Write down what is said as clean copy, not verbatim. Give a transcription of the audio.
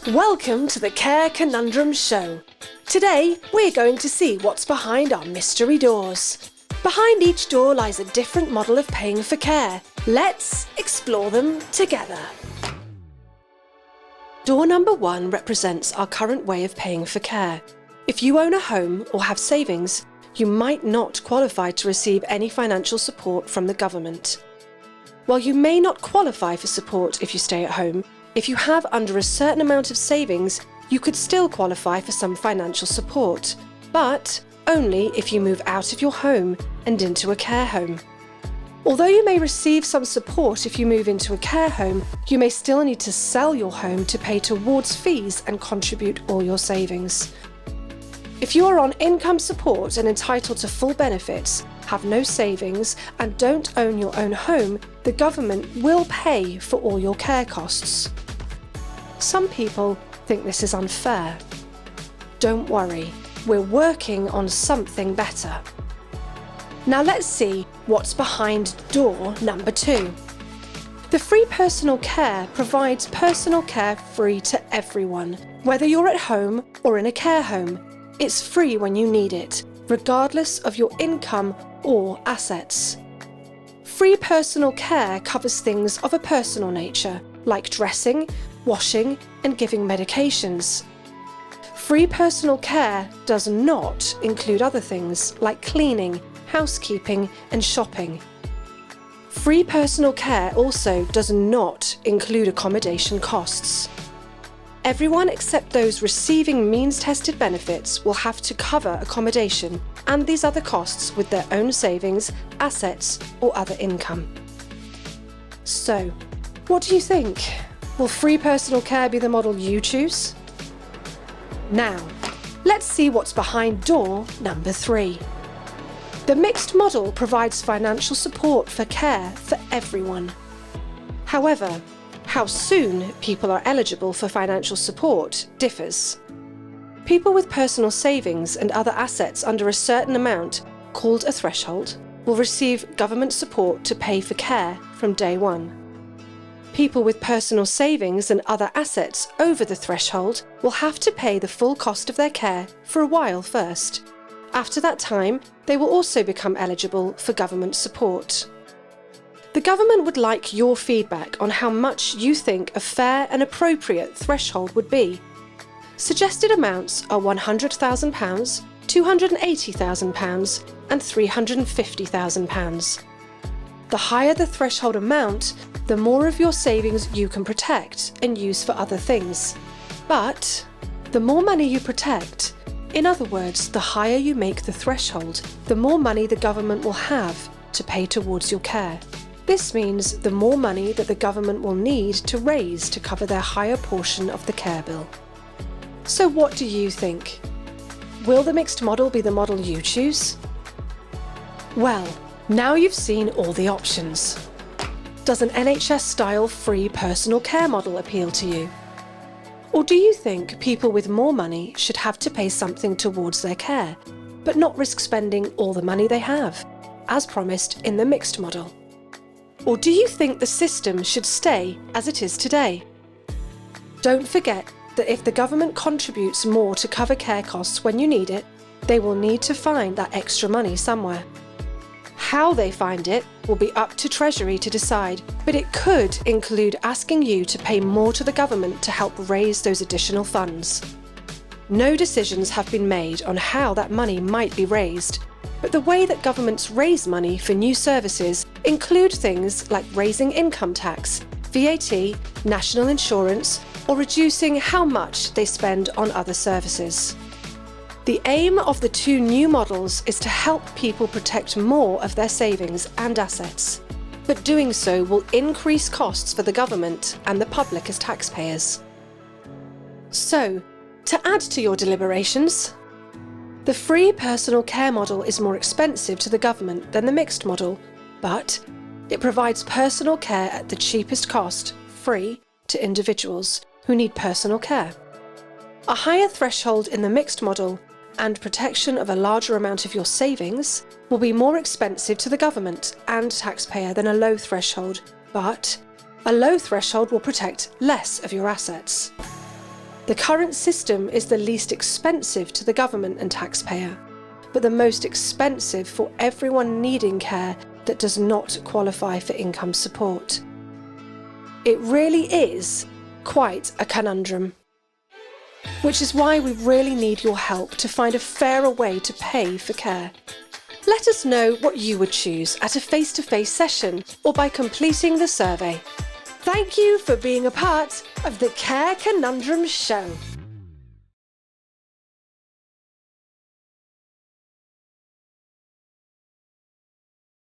Welcome to the Care Conundrum show. Today, we're going to see what's behind our mystery doors. Behind each door lies a different model of paying for care. Let's explore them together. Door number 1 represents our current way of paying for care. If you own a home or have savings, you might not qualify to receive any financial support from the government. While you may not qualify for support if you stay at home, if you have under a certain amount of savings, you could still qualify for some financial support, but only if you move out of your home and into a care home. Although you may receive some support if you move into a care home, you may still need to sell your home to pay towards fees and contribute all your savings. If you are on income support and entitled to full benefits, have no savings and don't own your own home, the government will pay for all your care costs. Some people think this is unfair. Don't worry, we're working on something better. Now let's see what's behind door number 2. The free personal care provides personal care free to everyone, whether you're at home or in a care home. It's free when you need it, regardless of your income or assets. Free personal care covers things of a personal nature, like dressing, washing, and giving medications. Free personal care does not include other things like cleaning, housekeeping, and shopping. Free personal care also does not include accommodation costs. Everyone except those receiving means-tested benefits will have to cover accommodation and these other costs with their own savings, assets, or other income. So, what do you think? Will free personal care be the model you choose? Now, let's see what's behind door number 3. The mixed model provides financial support for care for everyone. However, how soon people are eligible for financial support differs. People with personal savings and other assets under a certain amount, called a threshold, will receive government support to pay for care from day 1. People with personal savings and other assets over the threshold will have to pay the full cost of their care for a while first. After that time, they will also become eligible for government support. The government would like your feedback on how much you think a fair and appropriate threshold would be. Suggested amounts are £100,000, £280,000 and £350,000. The higher the threshold amount, the more of your savings you can protect and use for other things. But the more money you protect, in other words, the higher you make the threshold, the more money the government will have to pay towards your care. This means the more money that the government will need to raise to cover their higher portion of the care bill. So what do you think? Will the mixed model be the model you choose? Well, now you've seen all the options. Does an NHS-style free personal care model appeal to you? Or do you think people with more money should have to pay something towards their care, but not risk spending all the money they have, as promised in the mixed model? Or do you think the system should stay as it is today? Don't forget that if the government contributes more to cover care costs when you need it, they will need to find that extra money somewhere. How they find it will be up to Treasury to decide, but it could include asking you to pay more to the government to help raise those additional funds. No decisions have been made on how that money might be raised, but the way that governments raise money for new services include things like raising income tax, VAT, national insurance, or reducing how much they spend on other services. The aim of the 2 new models is to help people protect more of their savings and assets, but doing so will increase costs for the government and the public as taxpayers. So, to add to your deliberations, the free personal care model is more expensive to the government than the mixed model, but it provides personal care at the cheapest cost, free, to individuals who need personal care. A higher threshold in the mixed model and protection of a larger amount of your savings will be more expensive to the government and taxpayer than a low threshold, but a low threshold will protect less of your assets. The current system is the least expensive to the government and taxpayer, but the most expensive for everyone needing care that does not qualify for income support. It really is quite a conundrum, which is why we really need your help to find a fairer way to pay for care. Let us know what you would choose at a face-to-face session or by completing the survey. Thank you for being a part of the Care Conundrum show.